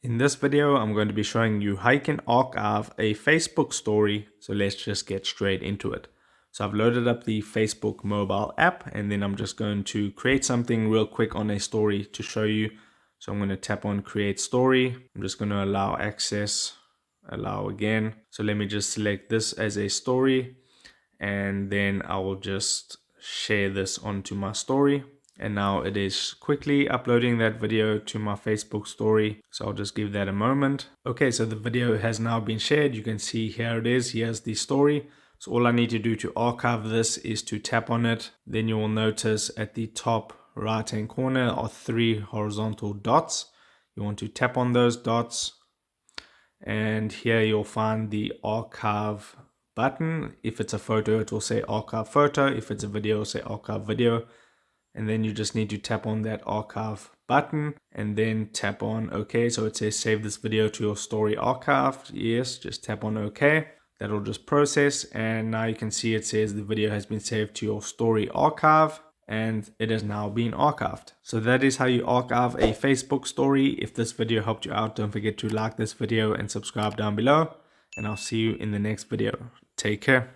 In this video, I'm going to be showing you how you can archive a Facebook story. So let's just get straight into it. So I've loaded up the Facebook mobile app, and then I'm just going to create something real quick on a story to show you. So I'm going to tap on create story. I'm just going to allow access, allow again. So let me just select this as a story, and then I will just share this onto my story. And now it is quickly uploading that video to my Facebook story. So I'll just give that a moment. Okay, so the video has now been shared. You can see here it is. Here's the story. So all I need to do to archive this is to tap on it. Then you will notice at the top right hand corner are 3 horizontal dots. You want to tap on those dots. And here you'll find the archive button. If it's a photo, it will say archive photo. If it's a video, it'll say archive video. And then you just need to tap on that archive button and then tap on OK. So it says save this video to your story archive. Yes, just tap on OK. That'll just process, and now you can see it says the video has been saved to your story archive and it has now been archived. So that is how you archive a Facebook story. If this video helped you out, don't forget to like this video and subscribe down below, and I'll see you in the next video. Take care.